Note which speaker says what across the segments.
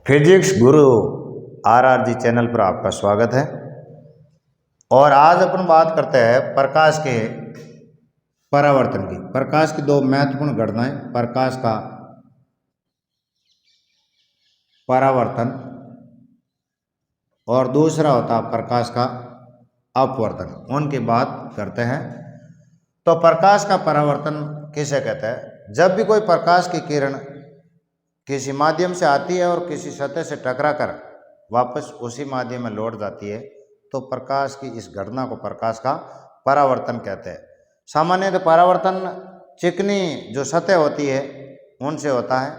Speaker 1: Physics गुरु RRG channel पर आपका स्वागत है। और आज अपन बात करते हैं प्रकाश के परावर्तन की। प्रकाश की दो महत्वपूर्ण घटनाएं, प्रकाश का परावर्तन और दूसरा होता प्रकाश का अपवर्तन, उनकी बात करते हैं। तो प्रकाश का परावर्तन किसे कहते हैं? जब भी कोई प्रकाश की किरण किसी माध्यम से आती है और किसी सतह से टकराकर वापस उसी माध्यम में लौट जाती है, तो प्रकाश की इस घटना को प्रकाश का परावर्तन कहते हैं। सामान्यतः परावर्तन चिकनी जो सतह होती है उनसे होता है,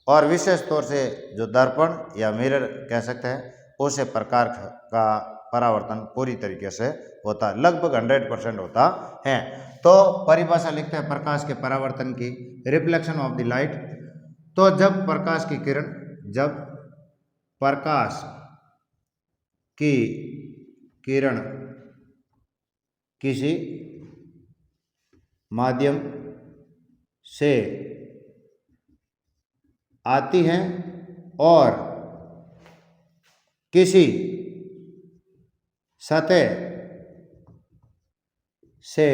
Speaker 1: और विशेष तौर से जो दर्पण या मिरर कह सकते हैं उसे प्रकाश का परावर्तन पूरी तरीके से होता है, लगभग 100% होता है। तो परिभाषा लिखते हैं प्रकाश के परावर्तन की, रिफ्लेक्शन ऑफ द लाइट। तो जब प्रकाश की किरण किसी माध्यम से आती है और किसी सतह से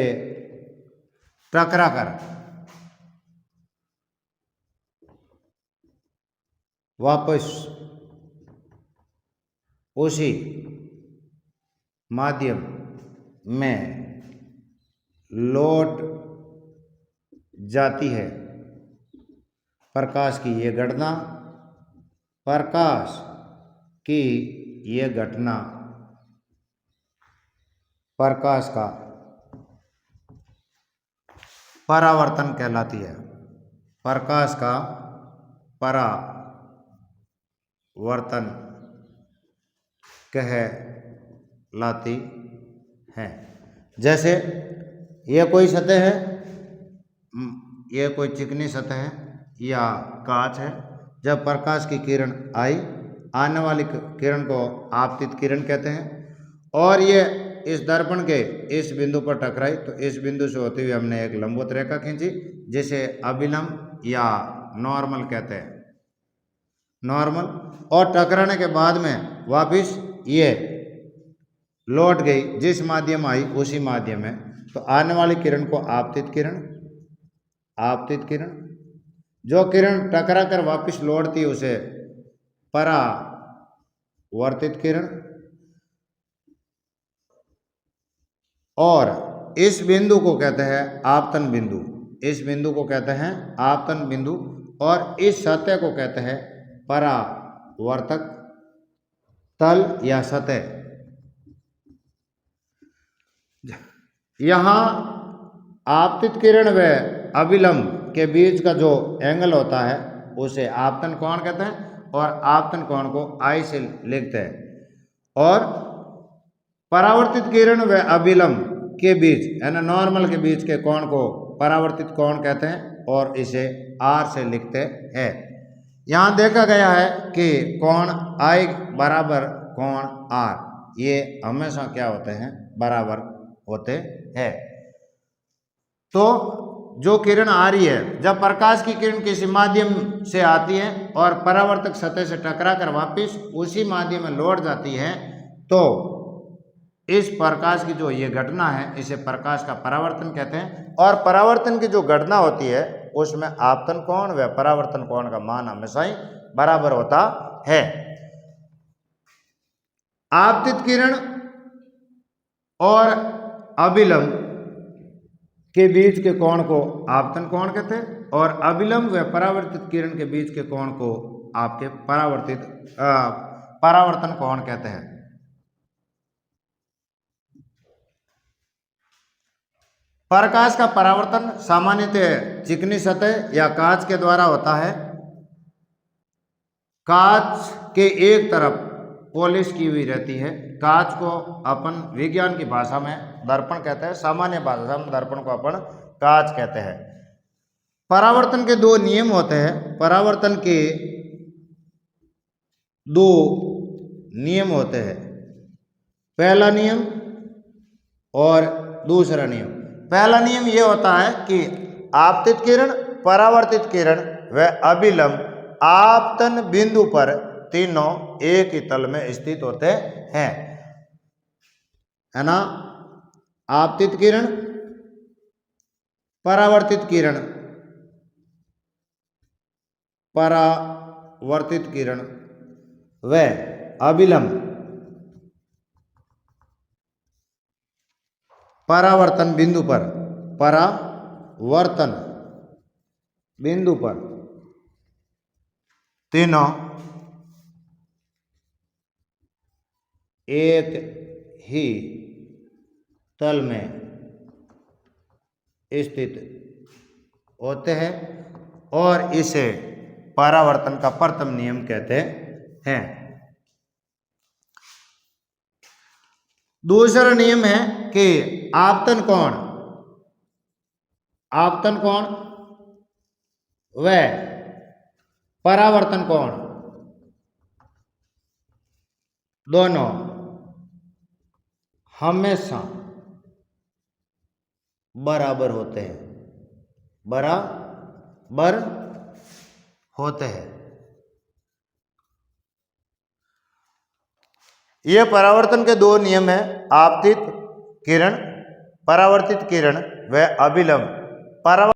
Speaker 1: टकराकर वापस उसी माध्यम में लौट जाती है, प्रकाश की ये घटना प्रकाश का परावर्तन कहलाती है। प्रकाश का परावर्तन कहलाती है। जैसे ये कोई सतह है, ये कोई चिकनी सतह है या कांच है। जब प्रकाश की किरण आई, आने वाली किरण को आपतित किरण कहते हैं, और ये इस दर्पण के इस बिंदु पर टकराई, तो इस बिंदु से होते हुए हमने एक लंबवत रेखा खींची जिसे अभिलंब या नॉर्मल कहते हैं, नॉर्मल। और टकराने के बाद में वापस ये लौट गई, जिस माध्यम आई उसी माध्यम में, तो आने वाली किरण को आपतित किरण, जो किरण टकरा कर वापस लौटती उसे परावर्तित किरण, और इस बिंदु को कहते हैं आपतन बिंदु, इस बिंदु को कहते हैं आपतन बिंदु, और इस सतह को कहते हैं परावर्तक तल या सतह। यहाँ आपतित किरण व अभिलंब के बीच का जो एंगल होता है उसे आपतन कोण कहते हैं, और आपतन कोण को I से लिखते हैं। और परावर्तित किरण व अभिलंब के बीच यानी नॉर्मल के बीच के कोण को परावर्तित कोण कहते हैं, और इसे R से लिखते हैं। यहाँ देखा गया है कि कोण I बराबर कोण R, ये हमेशा क्या होते हैं? बराबर होते हैं। तो जो किरण आ रही है, जब प्रकाश की किरण किसी माध्यम से आती है और परावर्तक सतह से टकराकर वापस उसी माध्यम में लौट जाती है, तो इस प्रकाश की जो ये घटना है इसे प्रकाश का परावर्तन कहते हैं। और परावर्तन की जो घटना होती है उसमें आपतन कोण व परावर्तन कोण का मान हमेशा ही बराबर होता है। आपतित किरण और अभिलंब के बीच के कोण को आपतन कोण कहते हैं, और अभिलंब व परावर्तित किरण के बीच के कोण को आपके परावर्तन कोण कहते हैं। प्रकाश का परावर्तन सामान्यतः चिकनी सतह या कांच के द्वारा होता है। कांच के एक तरफ पॉलिश की हुई रहती है। कांच को अपन विज्ञान की भाषा में दर्पण कहते हैं, सामान्य भाषा में दर्पण को अपन कांच कहते हैं। परावर्तन के दो नियम होते हैं। परावर्तन के दो नियम होते हैं, पहला नियम और दूसरा नियम। पहला नियम ये होता है कि आपतित किरण, परावर्तित किरण व अभिलंब आपतन बिंदु पर तीनों एक ही तल में स्थित होते हैं, है ना। आपतित किरण, परावर्तित किरण, परावर्तित किरण व अभिलंब परावर्तन बिंदु पर, परावर्तन बिंदु पर तीनों एक ही तल में स्थित होते हैं और इसे परावर्तन का प्रथम नियम कहते हैं। दूसरा नियम है कि आपतन कोण व परावर्तन कोण दोनों हमेशा बराबर होते हैं, बराबर होते हैं। ये परावर्तन के दो नियम हैं, आपतित किरण, परावर्तित किरण व अभिलंब।